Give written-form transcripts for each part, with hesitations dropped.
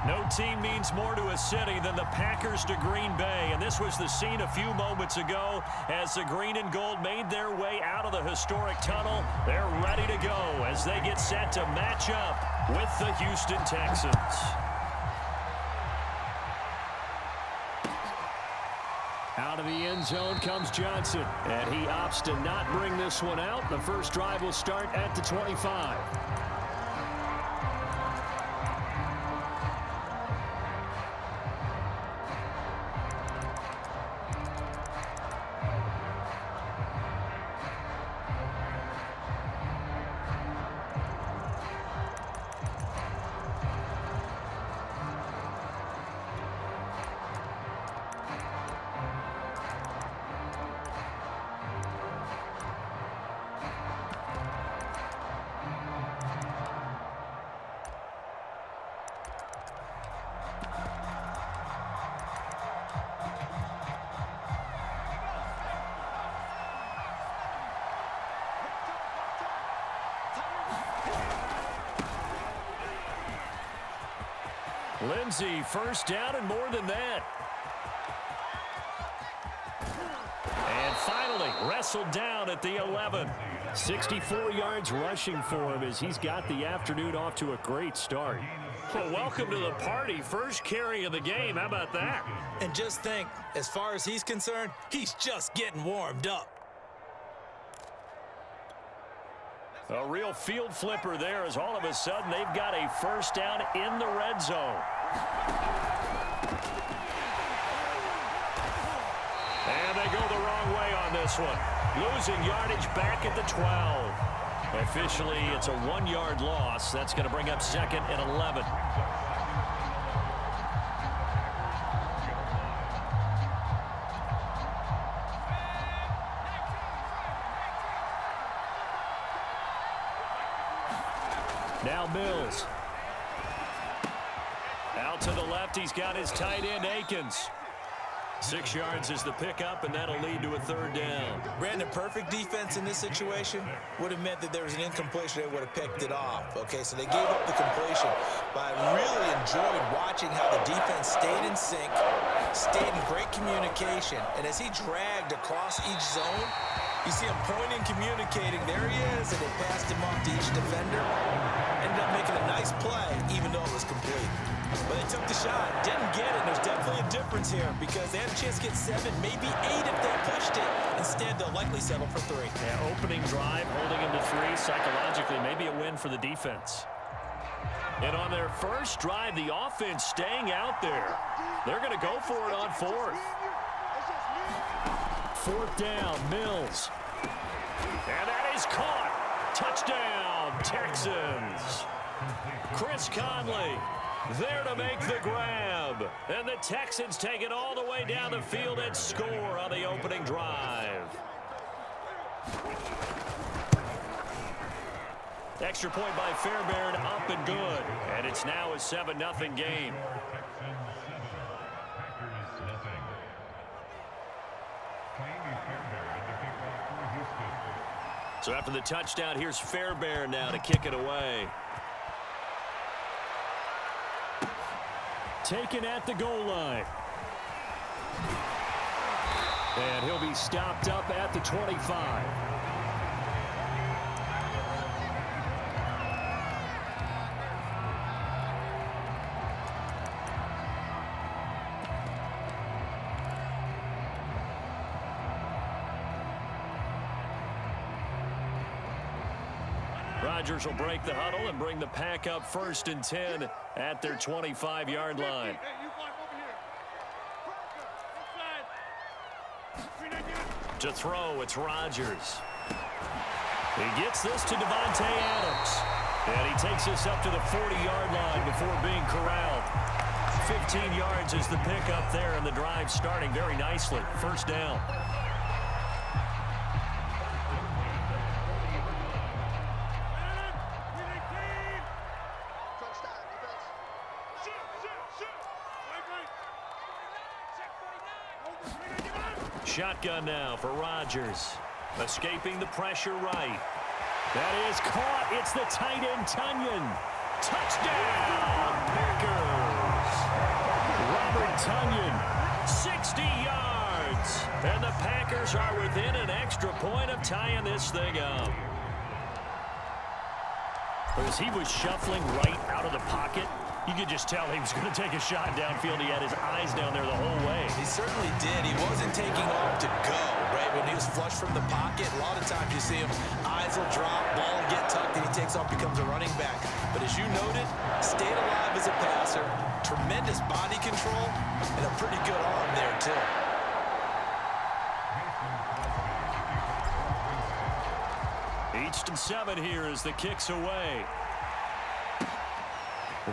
No team means more to a city than the Packers to Green Bay, and this was the scene a few moments ago as the green and gold made their way out of the historic tunnel. They're ready to go as they get set to match up with the Houston Texans. Out of the end zone comes Johnson, and he opts to not bring this one out. The first drive will start at the 25. Lindsey, first down and more than that. And finally, wrestled down at the 11. 64 yards rushing for him as he's got the afternoon off to a great start. Well, welcome to the party. First carry of the game. How about that? And just think, as far as he's concerned, he's just getting warmed up. A real field flipper there as all of a sudden they've got a first down in the red zone. And they go the wrong way on this one. Losing yardage back at the 12. Officially, it's a 1-yard loss. That's going to bring up second and 11. Now Mills. Out to the left, he's got his tight end, Akins. 6 yards is the pickup, and that'll lead to a third down. Brandon, perfect defense in this situation would have meant that there was an incompletion. They would have picked it off. Okay, so they gave up the completion. But I really enjoyed watching how the defense stayed in sync, stayed in great communication. And as he dragged across each zone, you see him pointing, communicating. There he is, and they passed him off to each defender. Ended up making a nice play, even though it was complete. But they took the shot, didn't get it. There's definitely a difference here because they had a chance to get 7, maybe 8 if they pushed it. Instead, they'll likely settle for 3. Yeah, opening drive, holding him to 3. Psychologically, maybe a win for the defense. And on their first drive, the offense staying out there. They're going to go for it on 4th. 4th down, Mills. And that is caught. Touchdown, Texans. Chris Conley there to make the grab. And the Texans take it all the way down the field and score on the opening drive. Extra point by Fairbairn, up and good. And it's now a 7-0 game. So after the touchdown, here's Fairbairn now to kick it away. Taken at the goal line. And he'll be stopped up at the 25. Rodgers will break the huddle and bring the pack up 1st and 10 at their 25-yard line. To throw, it's Rodgers. He gets this to Devontae Adams. And he takes this up to the 40-yard line before being corralled. 15 yards is the pickup there, and the drive starting very nicely. First down. Shotgun now for Rodgers. Escaping the pressure right. That is caught. It's the tight end, Tunyon. Touchdown, Packers. And the Packers are within an extra point of tying this thing up. As he was shuffling right out of the pocket, you could just tell he was going to take a shot downfield. He had his eyes down there the whole way. He certainly did. He wasn't taking off to go, right? When he was flush from the pocket, a lot of times you see him, eyes will drop, ball will get tucked, and he takes off, becomes a running back. But as you noted, stayed alive as a passer, tremendous body control, and a pretty good arm there, too. Each and 7 here as the kick's away.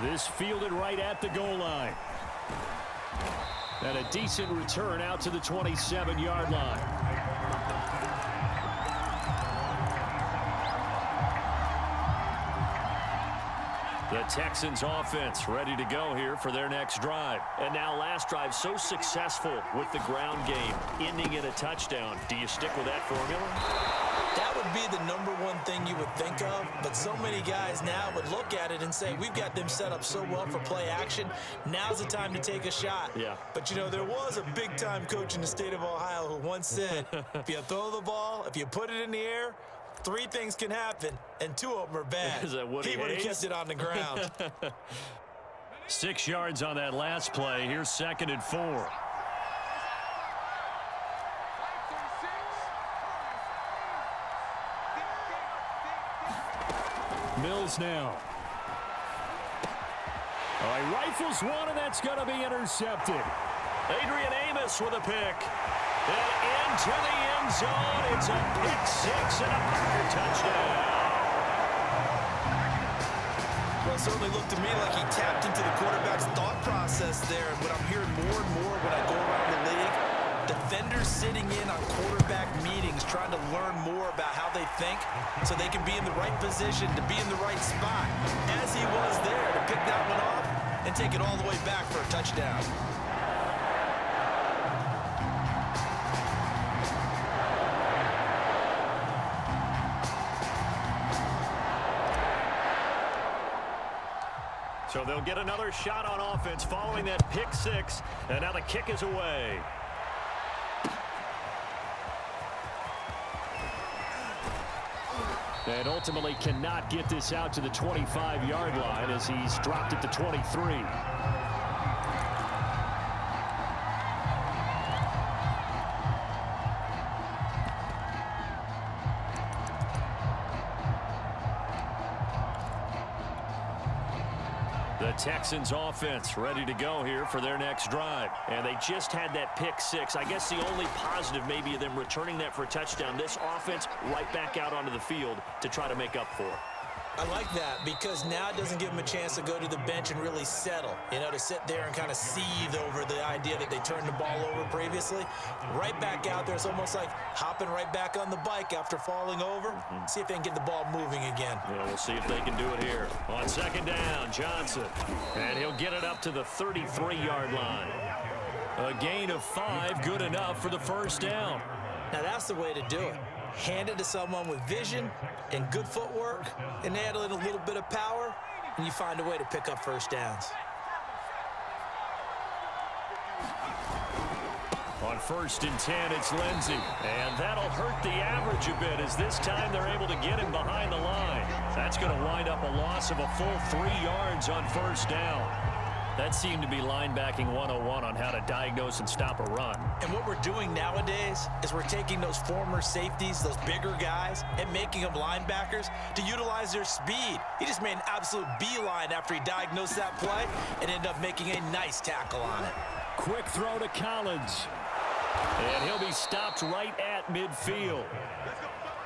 This fielded right at the goal line. And a decent return out to the 27-yard line. The Texans offense ready to go here for their next drive. And now last drive so successful with the ground game, ending in a touchdown. Do you stick with that formula? That would be the #1 thing you would think of, but so many guys now would look at it and say, we've got them set up so well for play action. Now's the time to take a shot. Yeah. But, you know, there was a big-time coach in the state of Ohio who once said, if you throw the ball, if you put it in the air, 3 things can happen, and 2 of them are bad. Is that Woody he would have Hayes? kept it on the ground. 6 yards on that last play. Here's 2nd and 4. Mills now. All right, rifles one, and that's going to be intercepted. Adrian Amos with a pick. And into the end zone. It's a pick 6 and a Packer touchdown. Well, it certainly looked to me like he tapped into the quarterback's thought process there. And what I'm hearing more and more when I go around the league, defenders sitting in on quarterback meetings trying to learn more about how they think so they can be in the right position to be in the right spot, as he was there to pick that one off and take it all the way back for a touchdown. So they'll get another shot on offense following that pick 6, and now the kick is away. And ultimately cannot get this out to the 25-yard line as he's dropped it to 23. The Texans offense ready to go here for their next drive. And they just had that pick 6. I guess the only positive maybe of them returning that for a touchdown. This offense right back out onto the field to try to make up for it. I like that because now it doesn't give them a chance to go to the bench and really settle, you know, to sit there and kind of seethe over the idea that they turned the ball over previously. Right back out there, it's almost like hopping right back on the bike after falling over. See if they can get the ball moving again. Yeah, we'll see if they can do it here. On 2nd down, Johnson. And he'll get it up to the 33-yard line. A gain of 5, good enough for the first down. Now that's the way to do it. Hand it to someone with vision and good footwork and add in a little bit of power, and you find a way to pick up first downs. On 1st and 10, it's Lindsey. And that'll hurt the average a bit as this time they're able to get him behind the line. That's going to wind up a loss of a full 3 yards on 1st down. That seemed to be linebacking 101 on how to diagnose and stop a run. And what we're doing nowadays is we're taking those former safeties, those bigger guys, and making them linebackers to utilize their speed. He just made an absolute beeline after he diagnosed that play and ended up making a nice tackle on it. Quick throw to Collins. And he'll be stopped right at midfield.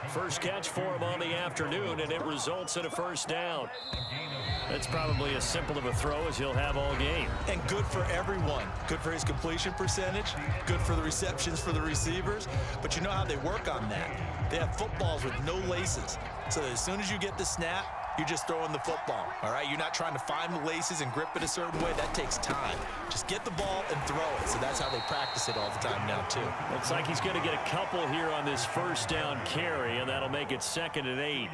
First catch for him on the afternoon, and it results in a first down. That's probably as simple of a throw as he'll have all game. And good for everyone. Good for his completion percentage. Good for the receptions for the receivers. But you know how they work on that. They have footballs with no laces. So as soon as you get the snap, you're just throwing the football, all right? You're not trying to find the laces and grip it a certain way. That takes time. Just get the ball and throw it. So that's how they practice it all the time now, too. Looks like he's going to get a couple here on this first down carry, and that'll make it 2nd and 8.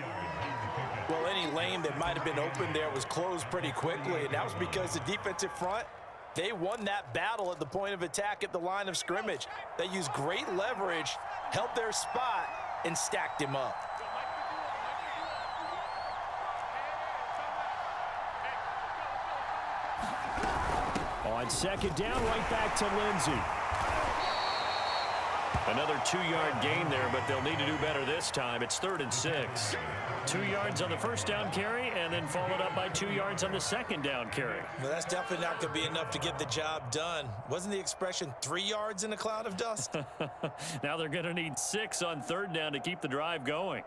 Well, any lane that might have been open there was closed pretty quickly, and that was because the defensive front They won that battle at the point of attack at the line of scrimmage. They used great leverage, held their spot, and stacked him up. On second down, right back to Lindsey. Another 2-yard gain there, but they'll need to do better this time. It's 3rd and 6. 2 yards on the first down carry, and then followed up by 2 yards on the second down carry. Well, that's definitely not going to be enough to get the job done. Wasn't the expression 3 yards in a cloud of dust? Now they're going to need 6 on 3rd down to keep the drive going.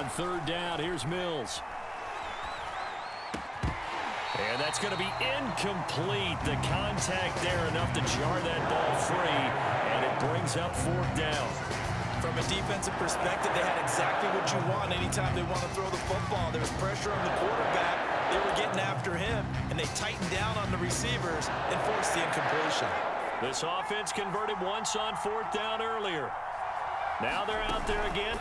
On 3rd down, here's Mills. And that's going to be incomplete. The contact there enough to jar that ball free, and it brings up 4th down. From a defensive perspective, they had exactly what you want anytime they want to throw the football. There was pressure on the quarterback. They were getting after him, and they tightened down on the receivers and forced the incompletion. This offense converted once on 4th down earlier. Now they're out there again.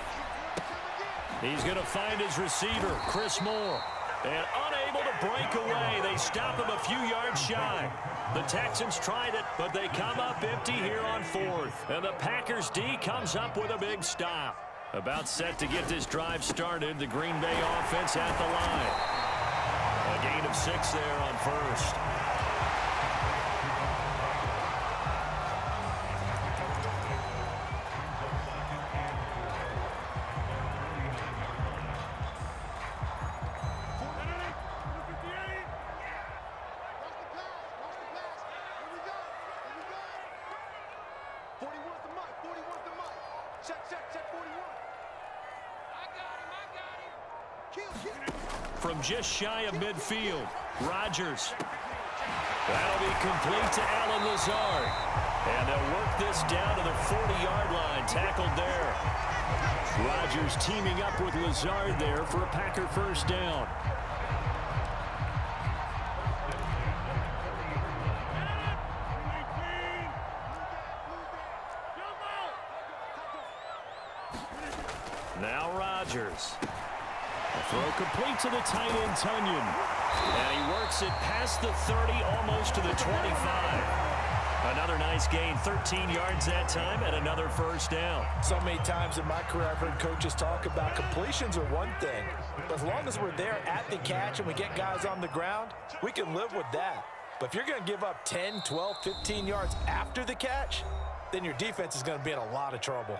He's going to find his receiver, Chris Moore. And unable to break away. They stop him a few yards shy. The Texans tried it, but they come up empty here on 4th. And the Packers D comes up with a big stop. About set to get this drive started. The Green Bay offense at the line. A gain of 6 there on 1st. From just shy of midfield, Rodgers. That'll be complete to Allen Lazard. And they'll work this down to the 40-yard line, tackled there. Rodgers teaming up with Lazard there for a Packer first down. Now Rodgers. Throw complete to the tight end, Tunyon. And he works it past the 30, almost to the 25. Another nice gain, 13 yards that time, and another first down. So many times in my career, I've heard coaches talk about completions are one thing. But as long as we're there at the catch and we get guys on the ground, we can live with that. But if you're going to give up 10, 12, 15 yards after the catch, then your defense is going to be in a lot of trouble.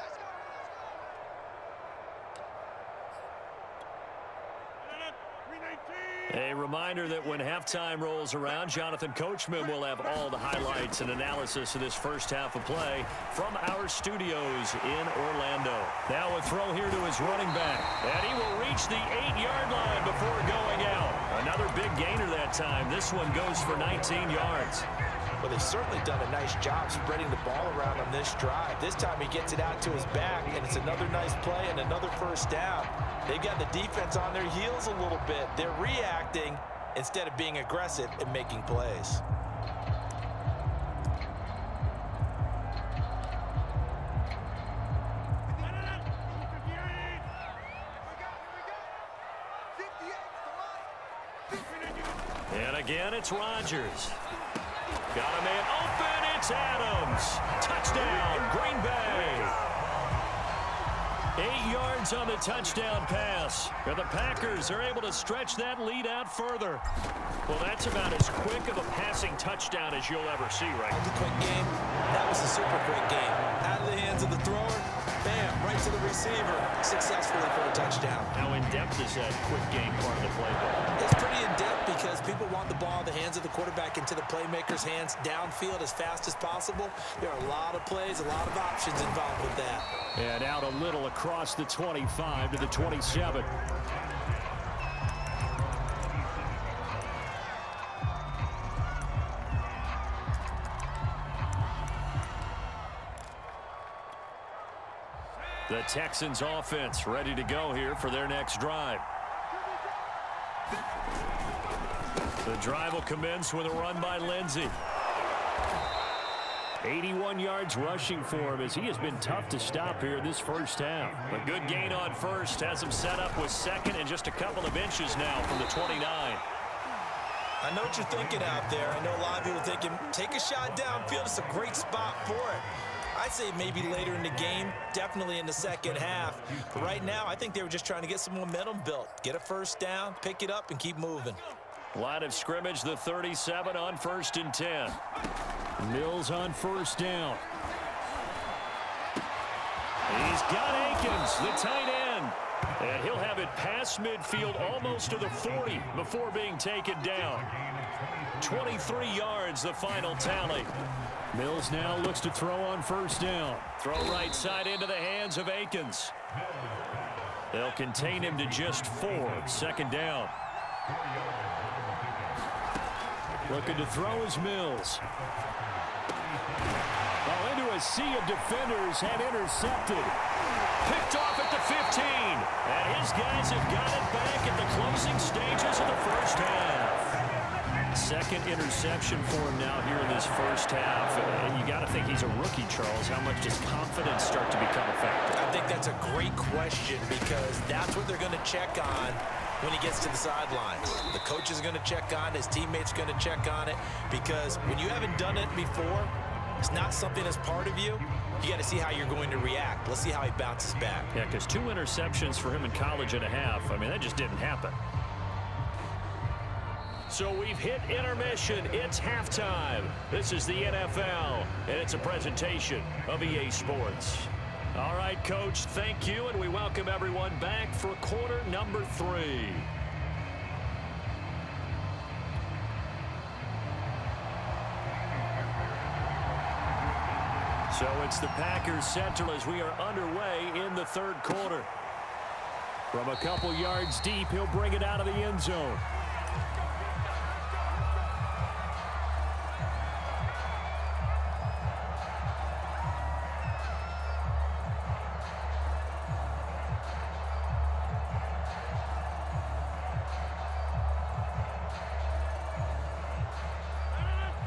A reminder that when halftime rolls around, Jonathan Coachman will have all the highlights and analysis of this first half of play from our studios in Orlando. Now a throw here to his running back, and he will reach the 8-yard line before going out. Another big gainer that time. This one goes for 19 yards. Well, they've certainly done a nice job spreading the ball around on this drive. This time he gets it out to his back, and it's another nice play and another first down. They've got the defense on their heels a little bit. They're reacting instead of being aggressive and making plays. And again, it's Rodgers. Got a man open. It's Adams. Touchdown, Green Bay. 8 yards on the touchdown pass. And the Packers are able to stretch that lead out further. Well, that's about as quick of a passing touchdown as you'll ever see, right? The quick game, that was a super quick game. Out of the hands of the thrower, bam, right to the receiver, successfully for a touchdown. How in-depth is that quick game part of the playbook? It's pretty in-depth because people want the ball in the hands of the quarterback into the playmaker's hands downfield as fast as possible. There are a lot of plays, a lot of options involved with that. And out a little across the 25 to the 27. The Texans offense ready to go here for their next drive. The drive will commence with a run by Lindsey. 81 yards rushing for him as he has been tough to stop here this first half. A good gain on first has him set up with second and just a couple of inches now from the 29. I know what you're thinking out there. I know a lot of people are thinking, take a shot downfield. It's a great spot for it. I'd say maybe later in the game, definitely in the second half. But right now, I think they were just trying to get some momentum built. Get a first down, pick it up, and keep moving. Line of scrimmage, the 37 on 1st and 10. Mills on first down. He's got Akins, the tight end. And he'll have it past midfield almost to the 40 before being taken down. 23 yards, the final tally. Mills now looks to throw on first down. Throw right side into the hands of Akins. They'll contain him to just 4. 2nd down. Looking to throw is Mills. Well, into a sea of defenders and intercepted. Picked off at the 15. And his guys have got it back at the closing stages of the first half. 2nd interception for him now here in this first half. And you got to think he's a rookie, Charles. How much does confidence start to become a factor? I think that's a great question because that's what they're going to check on when he gets to the sidelines. The coach is going to check on it. His teammates are going to check on it because when you haven't done it before, it's not something that's part of you. You got to see how you're going to react. Let's see how he bounces back. Yeah, because 2 interceptions for him in college and a half. I mean, that just didn't happen. So we've hit intermission. It's halftime. This is the NFL, and it's a presentation of EA Sports. All right, Coach, thank you, and we welcome everyone back for quarter number 3. So it's the Packers Central as we are underway in the 3rd quarter. From a couple yards deep, he'll bring it out of the end zone.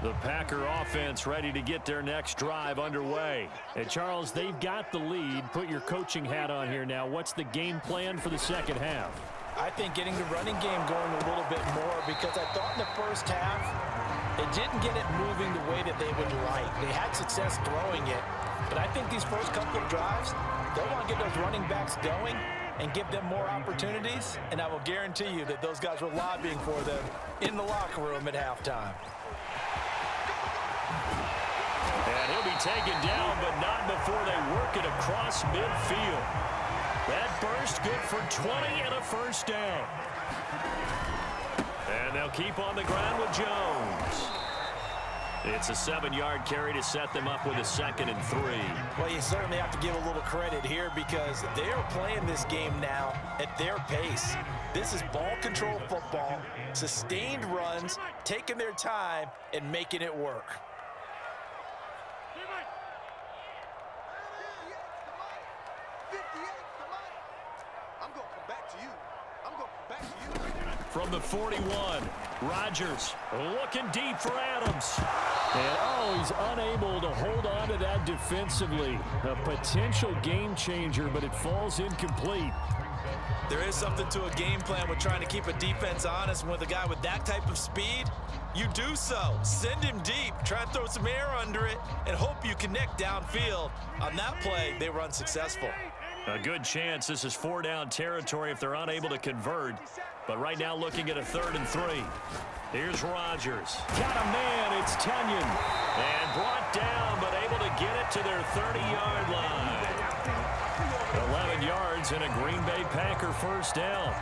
The Packer offense ready to get their next drive underway. And Charles, they've got the lead. Put your coaching hat on here now. What's the game plan for the second half? I think getting the running game going a little bit more because I thought in the first half they didn't get it moving the way that they would like. They had success throwing it, but I think these first couple of drives, they'll want to get those running backs going and give them more opportunities, and I will guarantee you that those guys were lobbying for them in the locker room at halftime. And he'll be taken down, but not before they work it across midfield. That burst good for 20 and a first down. And they'll keep on the ground with Jones. It's a 7-yard carry to set them up with a 2nd and 3. Well, you certainly have to give a little credit here because they're playing this game now at their pace. This is ball control football, sustained runs, taking their time and making it work. From the 41, Rodgers looking deep for Adams. And, he's unable to hold on to that defensively. A potential game changer, but it falls incomplete. There is something to a game plan with trying to keep a defense honest. With a guy with that type of speed, you do so. Send him deep, try and throw some air under it, and hope you connect downfield. On that play, they were unsuccessful. A good chance this is 4-down territory if they're unable to convert. But right now looking at a 3rd and 3. Here's Rodgers. Got a man, it's Tunyon. And brought down, but able to get it to their 30-yard line. 11 yards and a Green Bay Packer first down.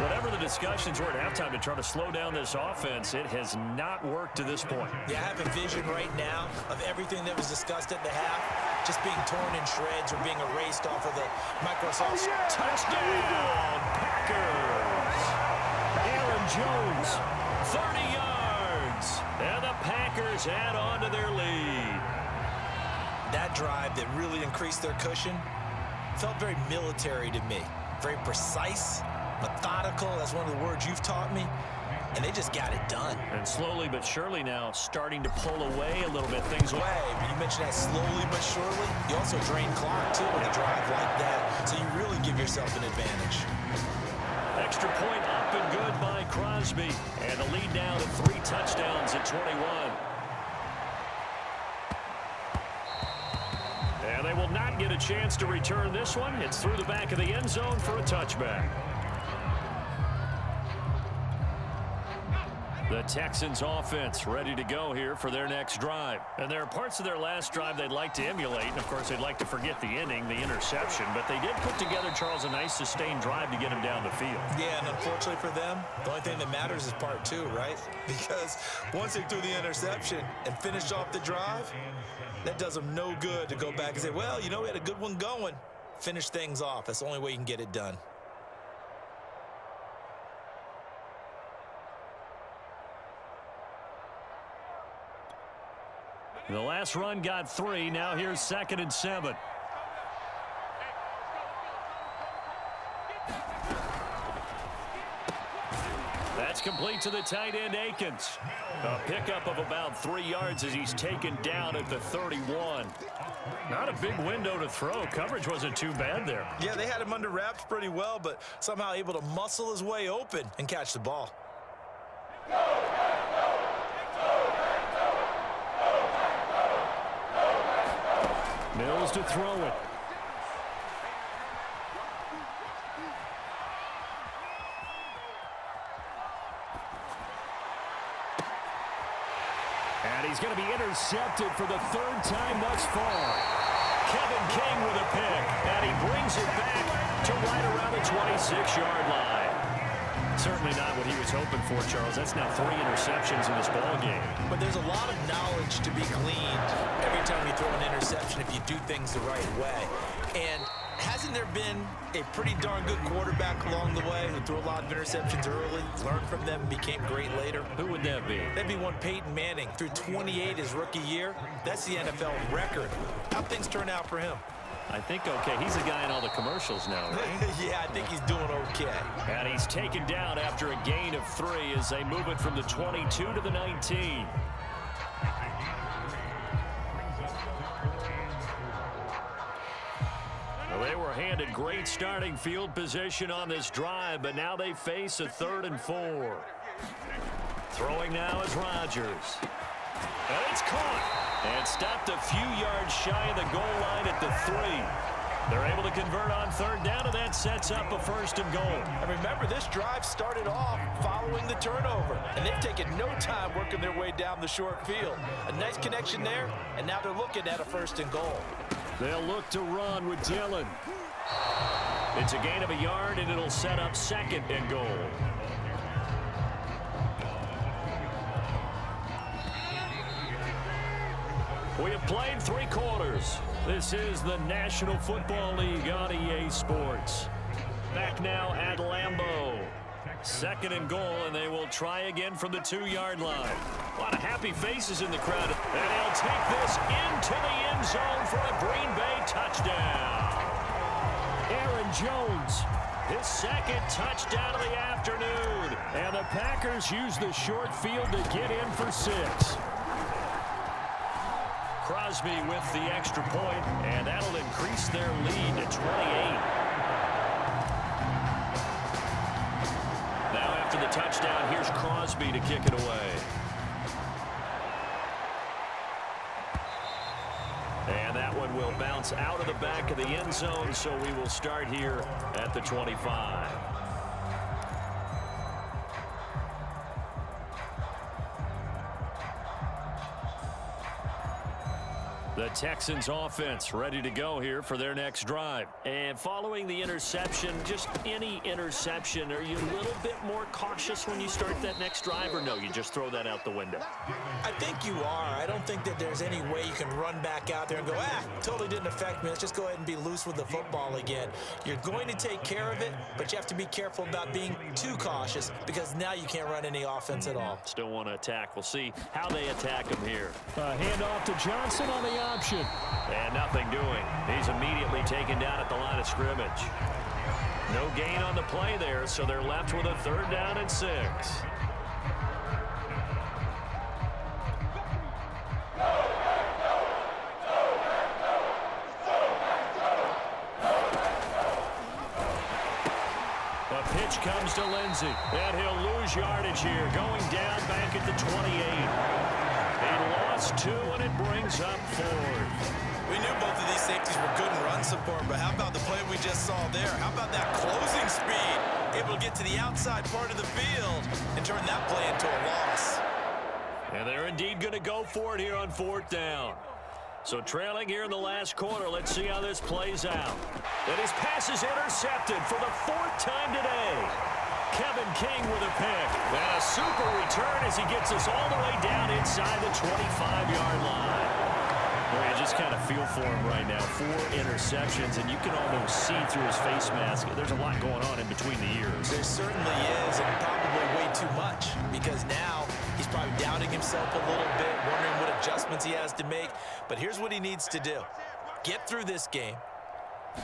Whatever the discussions were at halftime to try to slow down this offense, it has not worked to this point. Yeah, I have a vision right now of everything that was discussed at the half just being torn in shreds or being erased off of the Microsoft. Touchdown, Packers! Aaron Jones, 30 yards, and the Packers add on to their lead. That drive that really increased their cushion felt very military to me. Very precise, methodical. That's one of the words you've taught me. and they just got it done. And slowly but surely now starting to pull away a little bit. Things away. You mentioned that slowly but surely. You also drain clock, too, with a drive like that, so you really give yourself an advantage. Extra point up and good by Crosby. And the lead now to 3 touchdowns at 21. And they will not get a chance to return this one. It's through the back of the end zone for a touchback. The Texans offense ready to go here for their next drive. And there are parts of their last drive they'd like to emulate. And, of course, they'd like to forget the inning, the interception. But they did put together, Charles, a nice sustained drive to get him down the field. Yeah, and unfortunately for them, the only thing that matters is part 2, right? Because once they threw the interception and finished off the drive, that does them no good to go back and say, well, you know, we had a good one going. Finish things off. That's the only way you can get it done. The last run got 3. Now here's 2nd and 7. That's complete to the tight end, Akins. A pickup of about 3 yards as he's taken down at the 31. Not a big window to throw. Coverage wasn't too bad there. Yeah, they had him under wraps pretty well, but somehow able to muscle his way open and catch the ball. Mills to throw it. And he's going to be intercepted for the 3rd time thus far. Kevin King with a pick, and he brings it back to right around the 26-yard line. Certainly not what he was hoping for, Charles. That's now 3 interceptions in this ball game. But there's a lot of knowledge to be gleaned every time you throw an interception if you do things the right way. And hasn't there been a pretty darn good quarterback along the way who threw a lot of interceptions early, learned from them, and became great later? Who would that be? That'd be one Peyton Manning. Threw 28 his rookie year. That's the NFL record. How'd things turn out for him? I think okay. He's the guy in all the commercials now, right? Yeah, I think he's doing okay. And he's taken down after a gain of 3 as they move it from the 22 to the 19. Well, they were handed great starting field position on this drive, but now they face a 3rd and 4. Throwing now is Rodgers. And it's caught. And stopped a few yards shy of the goal line at the 3. They're able to convert on 3rd down, and that sets up a 1st and goal. And remember, this drive started off following the turnover, and they've taken no time working their way down the short field. A nice connection there, and now they're looking at a 1st and goal. They'll look to run with Dillon. It's a gain of a yard, and it'll set up 2nd and goal. We have played 3 quarters. This is the National Football League on EA Sports. Back now at Lambeau. 2nd and goal, and they will try again from the 2-yard line. A lot of happy faces in the crowd. And they'll take this into the end zone for a Green Bay touchdown. Aaron Jones, his 2nd touchdown of the afternoon. And the Packers use the short field to get in for 6. Crosby with the extra point, and that'll increase their lead to 28. Now after the touchdown, here's Crosby to kick it away. And that one will bounce out of the back of the end zone, so we will start here at the 25. The Texans offense ready to go here for their next drive. And following the interception, just any interception, are you a little bit more cautious when you start that next drive, or no, you just throw that out the window? I think you are. I don't think that there's any way you can run back out there and go, totally didn't affect me. Let's just go ahead and be loose with the football again. You're going to take care of it, but you have to be careful about being too cautious because now you can't run any offense at all. Still want to attack. We'll see how they attack him here. Handoff to Johnson on the option. And nothing doing. He's immediately taken down at the line of scrimmage. No gain on the play there, so they're left with a 3rd down and 6. comes to Lindsey, and he'll lose yardage here, going down back at the 28. He lost 2, and it brings up 4th. We knew both of these safeties were good in run support, but how about the play we just saw there? How about that closing speed? Able to get to the outside part of the field and turn that play into a loss. And they're indeed going to go for it here on 4th down. So trailing here in the last quarter, let's see how this plays out. And his pass is intercepted for the 4th time today. Kevin King with a pick. And a super return as he gets us all the way down inside the 25-yard line. Boy, you just kind of feel for him right now. 4 interceptions, and you can almost see through his face mask. There's a lot going on in between the ears. There certainly is, and probably way too much, because now he's probably doubting himself a little bit, wondering what adjustments he has to make. But here's what he needs to do. Get through this game,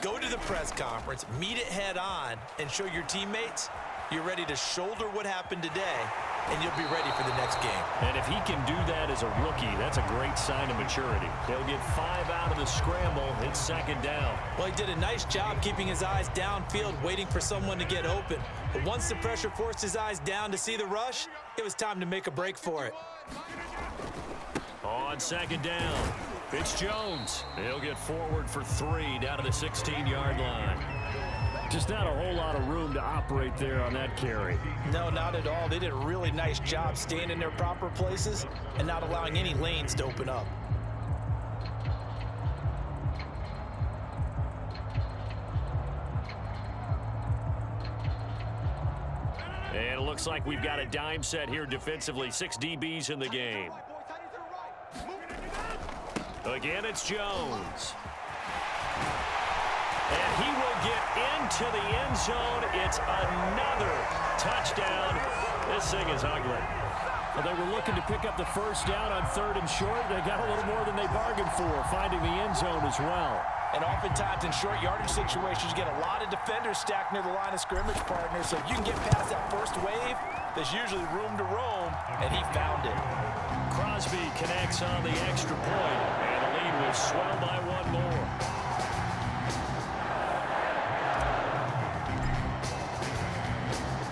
go to the press conference, meet it head on, and show your teammates you're ready to shoulder what happened today, and you'll be ready for the next game. And if he can do that as a rookie, that's a great sign of maturity. He'll get 5 out of the scramble. It's 2nd down. Well, he did a nice job keeping his eyes downfield, waiting for someone to get open. But once the pressure forced his eyes down to see the rush, it was time to make a break for it. On 2nd down, it's Jones. He'll get forward for 3 down to the 16-yard line. Just not a whole lot of room to operate there on that carry. No, not at all. They did a really nice job staying in their proper places and not allowing any lanes to open up. And it looks like we've got a dime set here defensively. 6 DBs in the game. Again, it's Jones. And he will get into the end zone. It's another touchdown. This thing is ugly. Well, they were looking to pick up the 1st down on 3rd and short. They got a little more than they bargained for, finding the end zone as well. And oftentimes in short yardage situations, you get a lot of defenders stacked near the line of scrimmage, partner. So if you can get past that first wave, there's usually room to roam, and he found it. Crosby connects on the extra point, and the lead will swell by 1 more.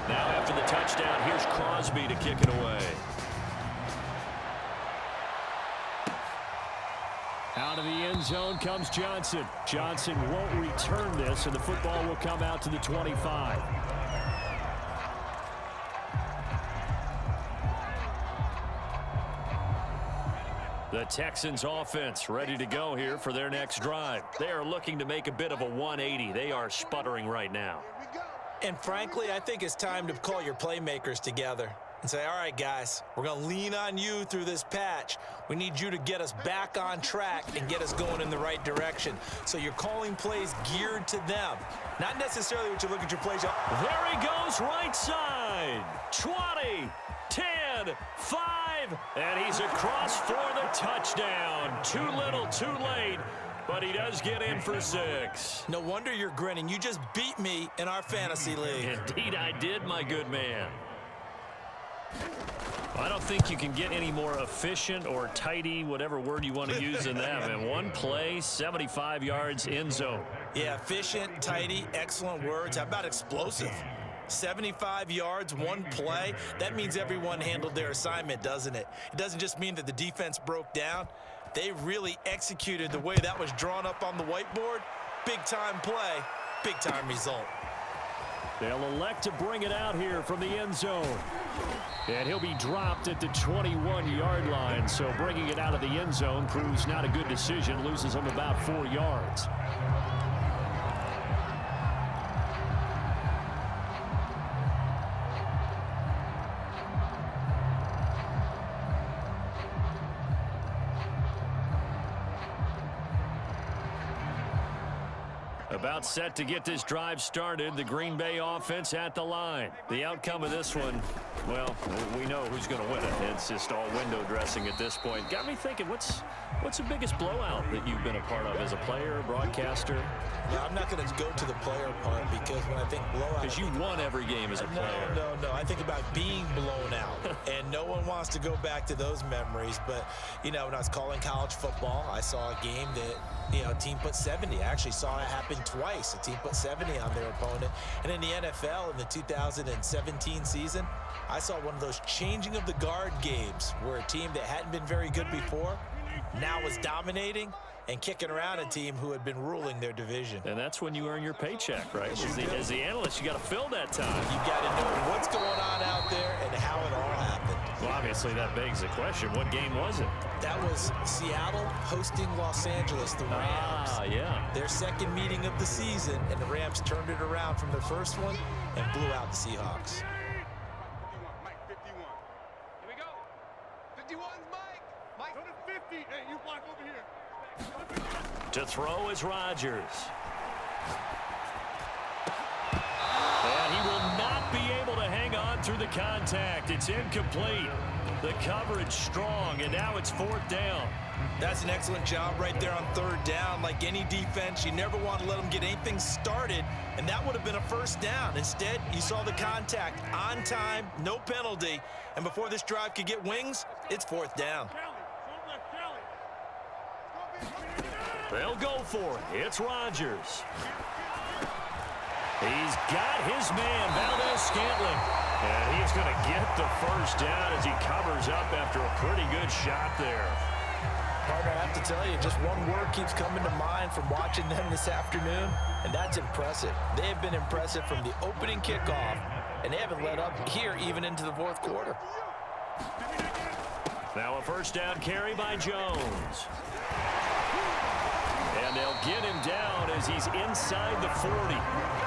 Now after the touchdown, here's Crosby to kick it away. Out of the end zone comes Johnson. Johnson won't return this, and the football will come out to the 25. The Texans offense ready to go here for their next drive. They are looking to make a bit of a 180. They are sputtering right now. And frankly, I think it's time to call your playmakers together and say, all right, guys, we're going to lean on you through this patch. We need you to get us back on track and get us going in the right direction. So you're calling plays geared to them, not necessarily what you look at your plays. There he goes, right side. 20, 10, 5, and he's across for the touchdown. Too little, too late. But he does get in for 6. No wonder you're grinning. You just beat me in our fantasy league. Indeed I did, my good man. I don't think you can get any more efficient or tidy, whatever word you want to use in that. And 1 play, 75 yards, end zone. Yeah, efficient, tidy, excellent words. How about explosive? 75 yards, 1 play. That means everyone handled their assignment, doesn't it? It doesn't just mean that the defense broke down. They really executed the way that was drawn up on the whiteboard. Big-time play, big-time result. They'll elect to bring it out here from the end zone. And he'll be dropped at the 21-yard line. So bringing it out of the end zone proves not a good decision. Loses him about 4 yards. About set to get this drive started. The Green Bay offense at the line. The outcome of this one, well, we know who's going to win it. It's just all window dressing at this point. Got me thinking, what's the biggest blowout that you've been a part of as a player, broadcaster? Yeah, I'm not going to go to the player part because when I think blowout... Because you won every game as a player. No. I think about being blown out and no one wants to go back to those memories. But, you know, when I was calling college football, I saw a game that, you know, a team put 70. I actually saw it happen twice. A team put 70 on their opponent. And in the NFL in the 2017 season, I saw one of those changing of the guard games where a team that hadn't been very good before now was dominating and kicking around a team who had been ruling their division. And that's when you earn your paycheck, right? As the analyst, you got to fill that time. You got to know what's going on out there and how it all happened. Well, obviously, that begs the question, what game was it? That was Seattle hosting Los Angeles, the Rams. Ah, yeah. Their second meeting of the season, and the Rams turned it around from their first one and blew out the Seahawks. 51. Here we go. 51's Mike. Mike, go to 50. Hey, you block over here. To throw is Rodgers. And he will not be able to hang on through the contact. It's incomplete. The coverage strong, and now it's 4th down. That's an excellent job right there on 3rd down. Like any defense, you never want to let them get anything started, and that would have been a 1st down. Instead, you saw the contact on time, no penalty, and before this drive could get wings, it's 4th down. They'll go for it. It's Rodgers. He's got his man, Valdez-Scantling. And he's going to get the 1st down as he covers up after a pretty good shot there. Partner, I have to tell you, just one word keeps coming to mind from watching them this afternoon, and that's impressive. They have been impressive from the opening kickoff, and they haven't let up here even into the 4th quarter. Now a 1st down carry by Jones. And they'll get him down as he's inside the 40.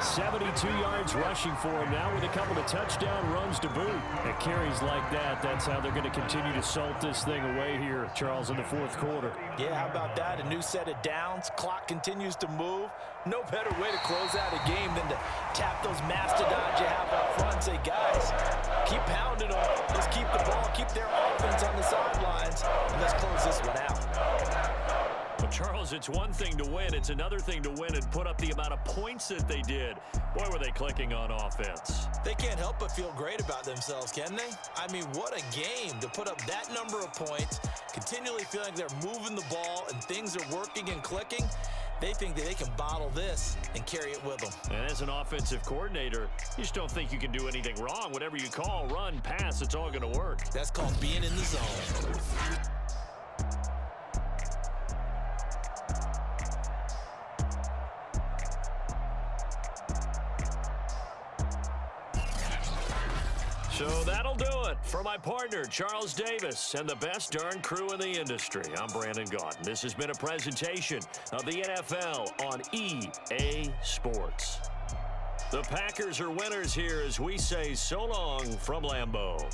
72 yards rushing for him now with a couple of touchdown runs to boot. And carries like that, that's how they're going to continue to salt this thing away here, Charles, in the 4th quarter. Yeah, how about that? A new set of downs. Clock continues to move. No better way to close out a game than to tap those mastodons you have up front and say, guys, keep pounding them. Let's keep the ball, keep their offense on the sidelines, and let's close this one out. Well, Charles, it's one thing to win. It's another thing to win and put up the amount of points that they did. Boy, were they clicking on offense. They can't help but feel great about themselves, can they? I mean, what a game to put up that number of points, continually feeling they're moving the ball and things are working and clicking. They think that they can bottle this and carry it with them. And as an offensive coordinator, you just don't think you can do anything wrong. Whatever you call, run, pass, it's all going to work. That's called being in the zone. So that'll do it for my partner, Charles Davis, and the best darn crew in the industry. I'm Brandon Gaudin. This has been a presentation of the NFL on EA Sports. The Packers are winners here as we say so long from Lambeau.